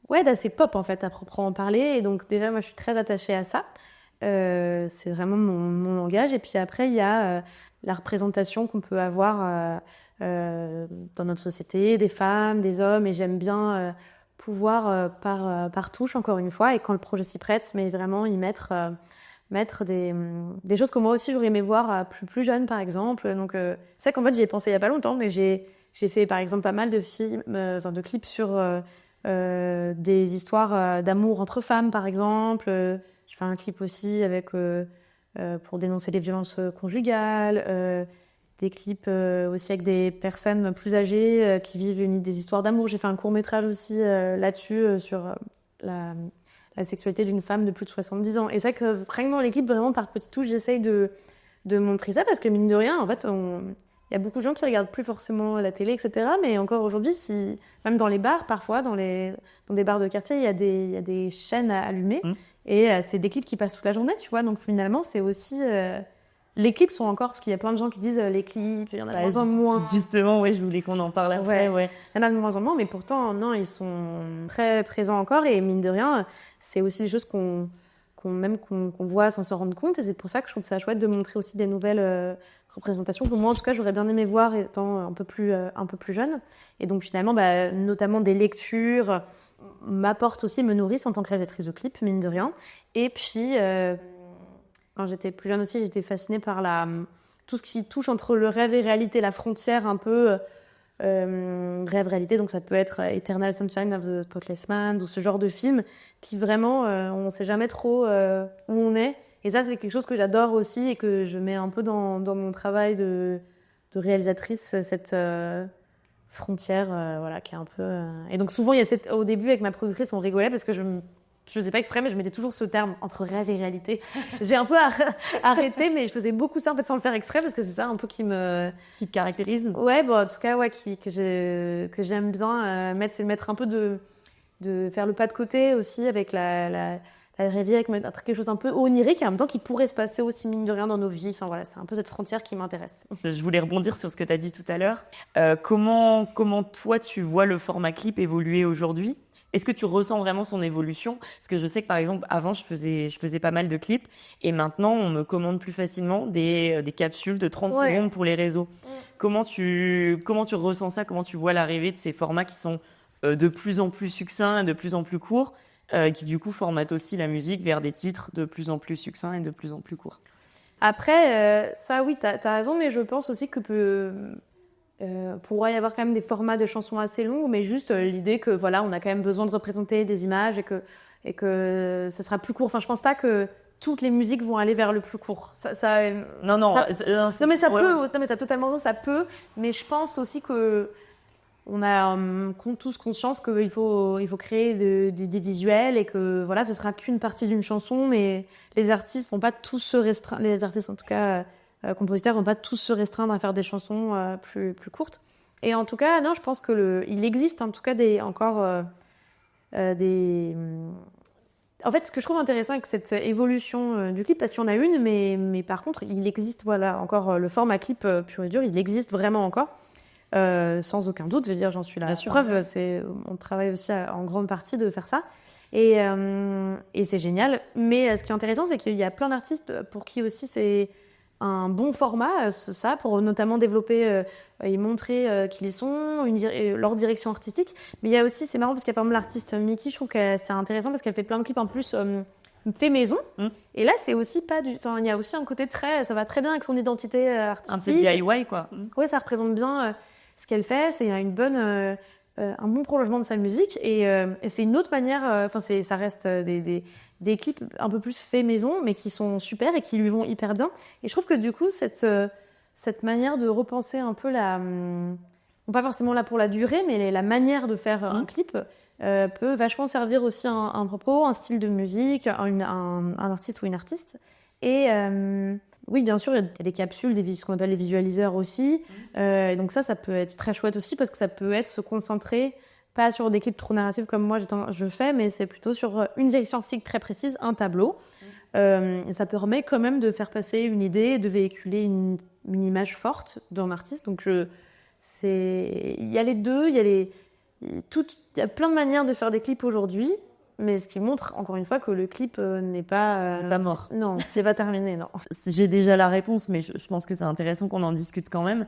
S3: ouais, d'assez pop, en fait, à proprement parler. Et donc déjà, moi, je suis très attachée à ça. C'est vraiment mon langage. Et puis après, il y a la représentation qu'on peut avoir dans notre société, des femmes, des hommes. Et j'aime bien... pouvoir par touche, encore une fois, et quand le projet s'y prête, mais vraiment y mettre des choses que moi aussi j'aurais aimé voir plus jeune, par exemple. Donc c'est vrai qu'en fait j'y ai pensé il y a pas longtemps, mais j'ai fait par exemple pas mal de films, de clips sur des histoires d'amour entre femmes, par exemple. Je fais un clip aussi pour dénoncer les violences conjugales. Des clips aussi avec des personnes plus âgées qui vivent des histoires d'amour. J'ai fait un court-métrage aussi là-dessus, sur la sexualité d'une femme de plus de 70 ans. Et c'est vrai que vraiment, l'équipe, vraiment par petites touches, j'essaye de montrer ça parce que mine de rien, en fait, il y a beaucoup de gens qui regardent plus forcément la télé, etc. Mais encore aujourd'hui, même dans les bars, parfois, dans des bars de quartier, il y a des chaînes à allumer. Et c'est des clips qui passent toute la journée, tu vois. Donc finalement, c'est aussi... les clips sont encore, parce qu'il y a plein de gens qui disent les clips, il y en a de moins en moins.
S1: Justement, ouais, je voulais qu'on en parle après. Ouais.
S3: Il y en a de moins en moins, mais pourtant, non, ils sont très présents encore. Et mine de rien, c'est aussi des choses qu'on voit sans s'en rendre compte. Et c'est pour ça que je trouve ça chouette de montrer aussi des nouvelles représentations que moi, en tout cas, j'aurais bien aimé voir étant un peu plus jeune. Et donc finalement, notamment des lectures m'apportent aussi, me nourrissent en tant que réalisatrice de clips, mine de rien. Et puis, quand j'étais plus jeune aussi, j'étais fascinée par tout ce qui touche entre le rêve et réalité, la frontière un peu rêve-réalité. Donc ça peut être Eternal Sunshine of the Spotless Mind ou ce genre de film qui vraiment, on ne sait jamais trop où on est. Et ça, c'est quelque chose que j'adore aussi et que je mets un peu dans mon travail de réalisatrice, cette frontière voilà, qui est un peu... Et donc souvent, au début, avec ma productrice, on rigolait parce que je faisais pas exprès, mais je mettais toujours ce terme entre rêve et réalité. J'ai un peu arrêté, mais je faisais beaucoup ça en fait sans le faire exprès parce que c'est ça un peu qui te caractérise. Ouais, bon, en tout cas, ouais, que j'aime bien mettre, c'est de mettre un peu de faire le pas de côté aussi avec la rêver, avec quelque chose d'un peu onirique et en même temps qui pourrait se passer aussi mine de rien dans nos vies. Enfin voilà, c'est un peu cette frontière qui m'intéresse.
S1: Je voulais rebondir sur ce que tu as dit tout à l'heure. Comment toi tu vois le format clip évoluer aujourd'hui ? Est-ce que tu ressens vraiment son évolution ? Parce que je sais que par exemple avant je faisais pas mal de clips et maintenant on me commande plus facilement des capsules de 30 secondes pour les réseaux. Comment tu ressens ça ? Comment tu vois l'arrivée de ces formats qui sont de plus en plus succincts et de plus en plus courts, qui du coup formatent aussi la musique vers des titres de plus en plus succincts et de plus en plus courts ?
S3: Après, ça oui, t'as raison, mais je pense aussi que pourrait y avoir quand même des formats de chansons assez longs, mais juste l'idée que voilà, on a quand même besoin de représenter des images et que ce sera plus court. Enfin, je pense pas que toutes les musiques vont aller vers le plus court.
S1: Non,
S3: mais ça peut. Non, mais t'as totalement raison, ça peut. Mais je pense aussi que on a tous conscience qu'il faut créer des visuels et que voilà, ce sera qu'une partie d'une chanson, mais les artistes vont pas tous se restreindre. Les artistes, en tout cas. Compositeurs vont pas tous se restreindre à faire des chansons plus courtes. Et en tout cas, non, je pense il existe en tout cas encore des... En fait, ce que je trouve intéressant avec cette évolution du clip, parce qu'il y en a une, mais par contre, il existe, voilà, encore le format clip pur et dur, il existe vraiment encore, sans aucun doute. Je veux dire, j'en suis la preuve. On travaille aussi en grande partie de faire ça. Et c'est génial. Mais ce qui est intéressant, c'est qu'il y a plein d'artistes pour qui aussi c'est un bon format, ça, pour notamment développer et montrer qui ils sont, leur direction artistique. Mais il y a aussi, c'est marrant parce qu'il y a par exemple l'artiste Miki, je trouve que c'est intéressant parce qu'elle fait plein de clips en plus fait maison. Et là, c'est aussi pas du... Enfin, il y a aussi un côté ça va très bien avec son identité artistique.
S1: Un peu DIY, quoi.
S3: Ouais, ça représente bien ce qu'elle fait. C'est un bon prolongement de sa musique et c'est une autre manière. Enfin, ça reste des clips un peu plus faits maison, mais qui sont super et qui lui vont hyper bien. Et je trouve que du coup, cette manière de repenser un peu pas forcément là pour la durée, mais la manière de faire un clip peut vachement servir aussi un propos, un style de musique, un artiste ou une artiste. Et oui, bien sûr, il y a des capsules, ce qu'on appelle les visualiseurs aussi. Et donc ça peut être très chouette aussi parce que ça peut être se concentrer pas sur des clips trop narratifs comme moi je fais, mais c'est plutôt sur une direction artistique très précise, un tableau. Et ça permet quand même de faire passer une idée, de véhiculer une image forte d'un artiste. Donc il y a les deux, il y a plein de manières de faire des clips aujourd'hui. Mais ce qui montre, encore une fois, que le clip n'est pas
S1: mort.
S3: Non, c'est pas terminé, non.
S1: J'ai déjà la réponse, mais je pense que c'est intéressant qu'on en discute quand même.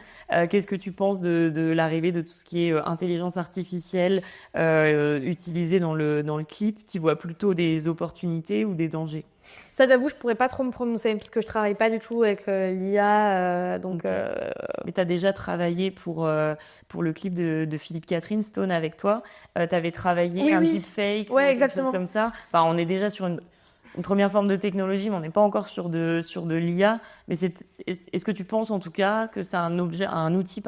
S1: Qu'est-ce que tu penses de l'arrivée de tout ce qui est intelligence artificielle utilisée dans le clip ? Tu vois plutôt des opportunités ou des dangers ?
S3: Ça, j'avoue, je pourrais pas trop me prononcer parce que je travaille pas du tout avec l'IA, donc.
S1: Mais t'as déjà travaillé pour le clip de Philippe Catherine, Stone, avec toi. T'avais travaillé un deepfake, quelque chose comme ça. Enfin, on est déjà sur une première forme de technologie, mais on n'est pas encore sur de l'IA. Mais est-ce que tu penses en tout cas que c'est un outil,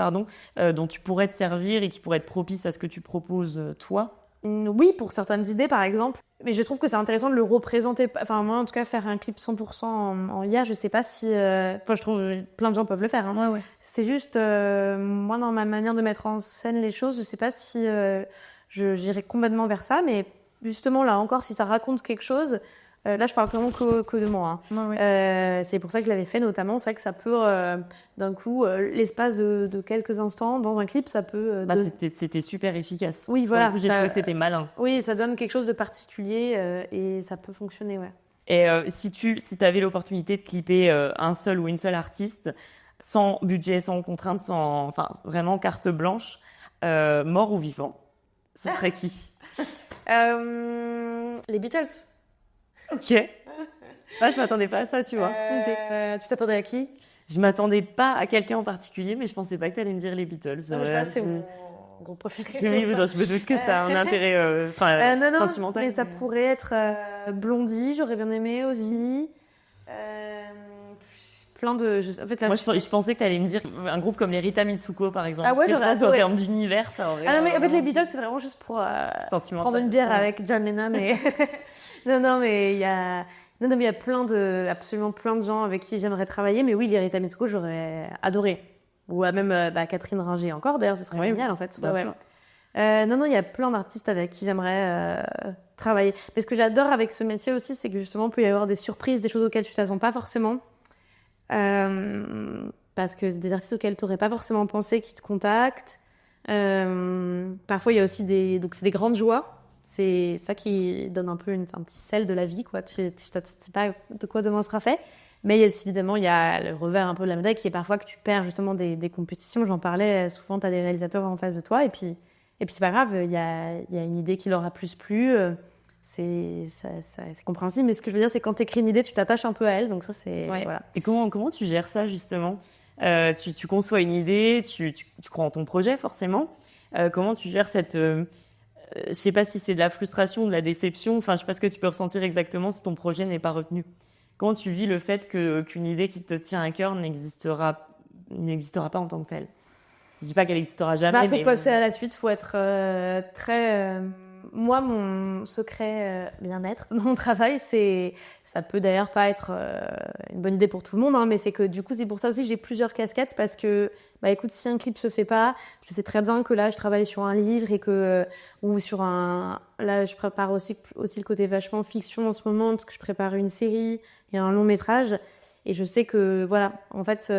S1: dont tu pourrais te servir et qui pourrait être propice à ce que tu proposes toi ?
S3: Oui, pour certaines idées, par exemple. Mais je trouve que c'est intéressant de le représenter. Enfin, moi, en tout cas, faire un clip 100% en IA, je sais pas si... Enfin, je trouve plein de gens peuvent le faire. Hein.
S1: Ouais.
S3: C'est juste, moi, dans ma manière de mettre en scène les choses, je sais pas si j'irai complètement vers ça. Mais justement, là encore, si ça raconte quelque chose... là, je parle vraiment que de moi. Hein.
S1: Ouais.
S3: C'est pour ça que je l'avais fait, notamment. C'est vrai que ça peut, d'un coup, l'espace de quelques instants, dans un clip, ça peut...
S1: C'était super efficace.
S3: Oui, voilà.
S1: J'ai trouvé que c'était malin.
S3: Oui, ça donne quelque chose de particulier et ça peut fonctionner, ouais.
S1: Et si tu avais l'opportunité de clipper un seul ou une seule artiste, sans budget, sans contrainte, vraiment carte blanche, mort ou vivant, ce serait qui ?
S3: Les Beatles.
S1: Ok. Ah, je m'attendais pas à ça, tu vois.
S3: Tu t'attendais à qui?
S1: Je m'attendais pas à quelqu'un en particulier, mais je pensais pas que t'allais me dire les Beatles.
S3: Non, je sais pas, c'est mon groupe préféré.
S1: Oui, non, je me doute que ça a un intérêt
S3: Non,
S1: sentimental.
S3: mais ça pourrait être Blondie, j'aurais bien aimé aussi. Plein de... En fait, là,
S1: Moi, je pensais que t'allais me dire un groupe comme les Rita Mitsuko, par exemple.
S3: Ah ouais,
S1: Parce que
S3: j'aurais
S1: je pense qu'en
S3: adoré.
S1: termes d'univers, ça aurait...
S3: Ah non, mais en fait, les Beatles, c'est vraiment juste pour
S1: sentimental.
S3: prendre une bière
S1: Ouais.
S3: avec John Lennon. Et... non, mais il y a... Non, mais il y a absolument plein de gens avec qui j'aimerais travailler. Mais oui, les Rita Mitsuko, j'aurais adoré. Ou même Catherine Ringer encore, d'ailleurs, ce serait
S1: Oui,
S3: génial, en fait.
S1: bien
S3: Ouais,
S1: sûr.
S3: ouais. Non, il y a plein d'artistes avec qui j'aimerais travailler. Mais ce que j'adore avec ce métier aussi, c'est que justement, il peut y avoir des surprises, des choses auxquelles tu t'attends pas forcément. Parce que c'est des artistes auxquels tu n'aurais pas forcément pensé qui te contactent. Parfois, il y a aussi donc c'est des grandes joies. C'est ça qui donne un peu un petit sel de la vie, quoi. Tu sais pas de quoi demain sera fait. Mais évidemment, il y a le revers un peu de la médaille qui est parfois que tu perds justement des compétitions. J'en parlais, souvent, tu as des réalisateurs en face de toi et puis c'est pas grave, il y a une idée qui leur a plus plu. C'est compréhensible, mais ce que je veux dire, c'est quand tu écris une idée, tu t'attaches un peu à elle, donc ça, c'est...
S1: Ouais.
S3: Voilà.
S1: Et comment tu gères ça, justement? Tu conçois une idée, tu crois en ton projet, forcément. Comment tu gères cette... je sais pas si c'est de la frustration, de la déception, enfin, je sais pas ce que tu peux ressentir exactement si ton projet n'est pas retenu. Comment tu vis le fait qu'une idée qui te tient à cœur n'existera pas en tant que telle? Je dis pas qu'elle n'existera jamais,
S3: Faut passer à la suite, faut être très... Moi, mon secret bien-être, mon travail, ça peut d'ailleurs pas être une bonne idée pour tout le monde, hein, mais c'est que du coup, c'est pour ça aussi que j'ai plusieurs casquettes parce que, écoute, si un clip se fait pas, je sais très bien que là, je travaille sur un livre et que, ou sur là, je prépare aussi le côté vachement fiction en ce moment parce que je prépare une série et un long métrage et je sais que, voilà, en fait,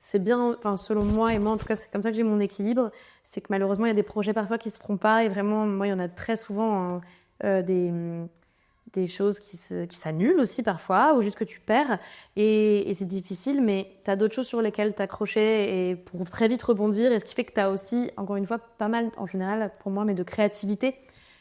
S3: c'est bien, enfin, selon moi, et moi, en tout cas, c'est comme ça que j'ai mon équilibre. C'est que malheureusement, il y a des projets parfois qui se feront pas. Et vraiment, moi, il y en a très souvent des choses qui s'annulent aussi parfois, ou juste que tu perds. Et c'est difficile, mais tu as d'autres choses sur lesquelles t'accrocher et pour très vite rebondir. Et ce qui fait que tu as aussi, encore une fois, pas mal, en général, pour moi, mais de créativité.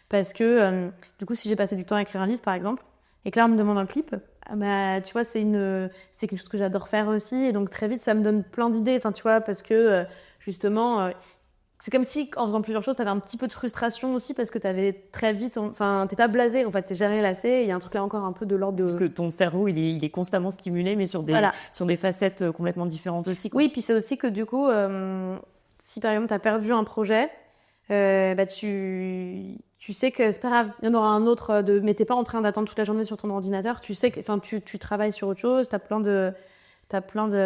S3: Parce que, du coup, si j'ai passé du temps à écrire un livre, par exemple, et que là, on me demande un clip, tu vois, c'est quelque chose que j'adore faire aussi. Et donc, très vite, ça me donne plein d'idées. Enfin, tu vois, parce que, justement, c'est comme si, en faisant plusieurs choses, tu avais un petit peu de frustration aussi parce que tu avais très vite... Enfin, t'es pas blasé, en fait, t'es jamais lassé. Il y a un truc là encore un peu de l'ordre de...
S1: Parce que ton cerveau, il est constamment stimulé, mais sur des facettes complètement différentes aussi, quoi.
S3: Oui, puis c'est aussi que, du coup, si, par exemple, tu as perdu un projet... tu sais que c'est pas grave, il y en aura un autre mais t'es pas en train d'attendre toute la journée sur ton ordinateur, tu sais que tu travailles sur autre chose, t'as plein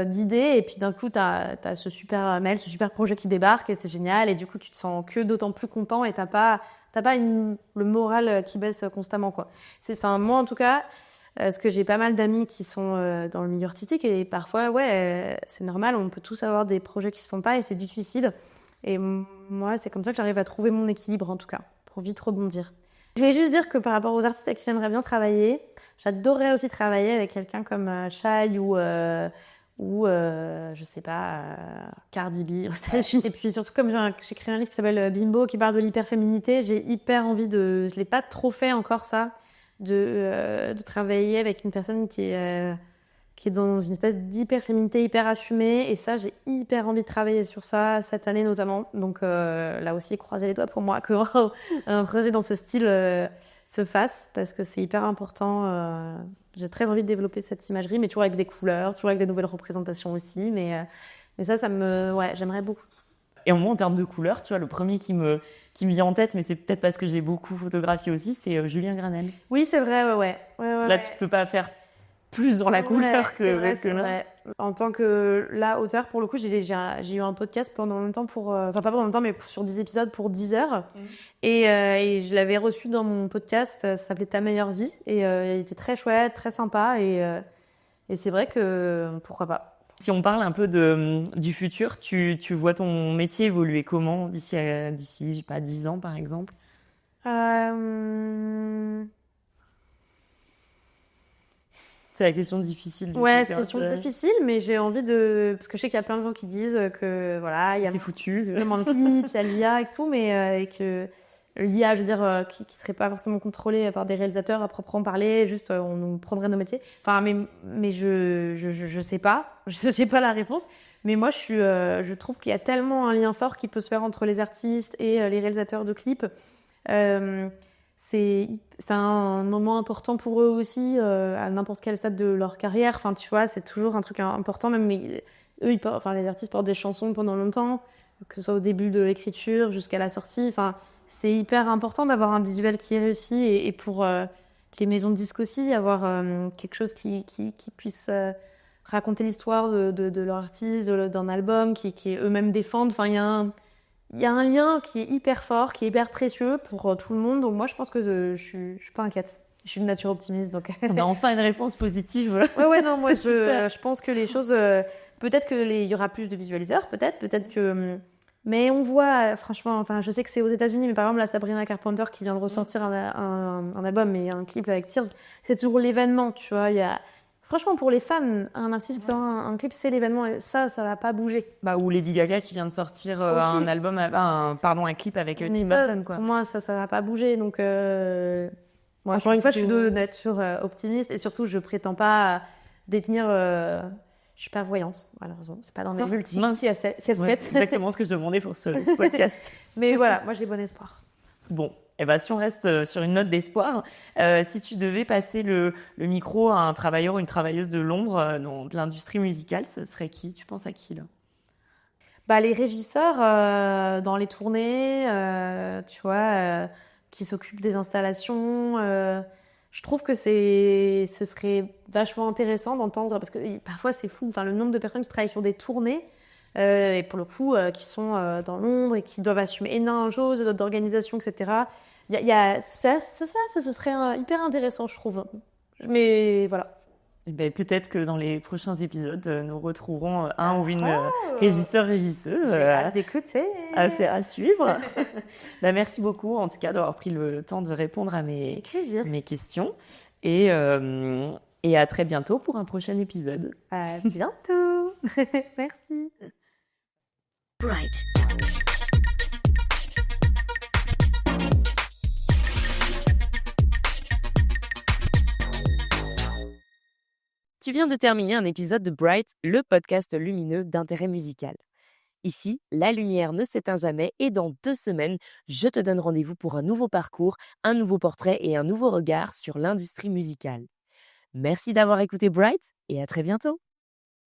S3: d'idées et puis d'un coup t'as ce super mail, ce super projet qui débarque et c'est génial et du coup tu te sens que d'autant plus content et t'as pas le moral qui baisse constamment, quoi. Moi en tout cas, parce que j'ai pas mal d'amis qui sont dans le milieu artistique et parfois c'est normal, on peut tous avoir des projets qui se font pas et c'est difficile. Et moi, c'est comme ça que j'arrive à trouver mon équilibre, en tout cas, pour vite rebondir. Je vais juste dire que par rapport aux artistes avec qui j'aimerais bien travailler, j'adorerais aussi travailler avec quelqu'un comme Shai ou je sais pas, Cardi B aux États-Unis. Et puis surtout, comme j'ai écrit un livre qui s'appelle Bimbo, qui parle de l'hyperféminité, j'ai hyper envie je l'ai pas trop fait encore ça, de travailler avec une personne qui est dans une espèce d'hyper-féminité, hyper assumée. Et ça, j'ai hyper envie de travailler sur ça, cette année notamment. Donc là aussi, croisez les doigts pour moi qu'un projet dans ce style se fasse, parce que c'est hyper important. J'ai très envie de développer cette imagerie, mais toujours avec des couleurs, toujours avec des nouvelles représentations aussi. Mais ça j'aimerais beaucoup.
S1: Et au moins, en termes de couleurs, tu vois, le premier qui me vient en tête, mais c'est peut-être parce que je l'ai beaucoup photographié aussi, c'est Julien Granel.
S3: Oui, c'est vrai, ouais.
S1: Là, tu peux pas faire plus dans la couleur que là.
S3: Vrai. En tant que auteur, pour le coup, j'ai eu un podcast pendant longtemps pas pendant longtemps, mais sur 10 épisodes pour 10 heures. Et je l'avais reçu dans mon podcast, ça s'appelait Ta meilleure vie. Et il était très chouette, très sympa. Et c'est vrai que pourquoi pas.
S1: Si on parle un peu du futur, tu vois ton métier évoluer comment d'ici, je sais pas, 10 ans par exemple? C'est la question difficile.
S3: Ouais, c'est une question difficile, mais j'ai envie parce que je sais qu'il y a plein de gens qui disent que voilà, il y a
S1: c'est foutu.
S3: tellement de clips, il y a l'IA et tout, mais l'IA, je veux dire, qui serait pas forcément contrôlée par des réalisateurs à proprement parler, juste on nous prendrait nos métiers. Enfin, mais je sais pas, j'ai pas la réponse. Mais moi, je trouve qu'il y a tellement un lien fort qui peut se faire entre les artistes et les réalisateurs de clips. Euh, c'est un moment important pour eux aussi, à n'importe quel stade de leur carrière. Enfin, tu vois, c'est toujours un truc important. Même eux, enfin, les artistes portent des chansons pendant longtemps, que ce soit au début de l'écriture jusqu'à la sortie. Enfin, c'est hyper important d'avoir un visuel qui est réussi et pour les maisons de disques aussi, avoir quelque chose qui puisse raconter l'histoire de leur artiste, d'un album, qui eux-mêmes défendent. Enfin, il y a un lien qui est hyper fort, qui est hyper précieux pour tout le monde. Donc moi, je pense que je suis pas inquiète. Je suis de nature optimiste, donc.
S1: On a enfin une réponse positive.
S3: Ouais, non, moi,
S1: C'est super.
S3: je pense que les choses. Peut-être il y aura plus de visualiseurs, peut-être que. Mais on voit, franchement, enfin, je sais que c'est aux États-Unis, mais par exemple, la Sabrina Carpenter qui vient de ressortir un album et un clip avec Tears, c'est toujours l'événement, tu vois. Franchement, pour les fans, un artiste qui sort un clip, c'est l'événement, et ça va pas bouger.
S1: Bah, ou Lady Gaga qui vient de sortir
S3: Aussi.
S1: un clip avec
S3: Mais
S1: Tim
S3: ça,
S1: Burton, quoi.
S3: pour moi, ça va pas bouger. Donc, moi, encore une fois, je suis de nature optimiste et surtout, je prétends pas détenir. Je suis pas voyante, malheureusement. C'est pas dans mes multiples.
S1: Mince.
S3: Si, c'est
S1: Ouais, c'est exactement ce que je demandais pour ce podcast.
S3: Mais voilà, moi, j'ai bon espoir.
S1: Bon, eh ben, si on reste sur une note d'espoir, si tu devais passer le micro à un travailleur ou une travailleuse de l'ombre de l'industrie musicale, ce serait qui? Tu penses à qui, là?
S3: Bah, les régisseurs dans les tournées, tu vois, qui s'occupent des installations. Je trouve que ce serait vachement intéressant d'entendre, parce que parfois c'est fou, enfin, le nombre de personnes qui travaillent sur des tournées, et pour le coup, qui sont dans l'ombre et qui doivent assumer énormément de choses, d'organisation, etc. Ça, ce serait hyper intéressant, je trouve. Mais voilà.
S1: Eh ben, peut-être que dans les prochains épisodes, nous retrouverons un ou une régisseuse
S3: J'ai hâte d'écouter.
S1: à suivre. Ben, merci beaucoup, en tout cas, d'avoir pris le temps de répondre à mes questions. Et à très bientôt pour un prochain épisode.
S3: À bientôt. Merci.
S2: Bright.
S1: Tu viens de terminer un épisode de Bright, le podcast lumineux d'intérêt musical. Ici, la lumière ne s'éteint jamais et dans 2 semaines, je te donne rendez-vous pour un nouveau parcours, un nouveau portrait et un nouveau regard sur l'industrie musicale. Merci d'avoir écouté Bright et à très bientôt.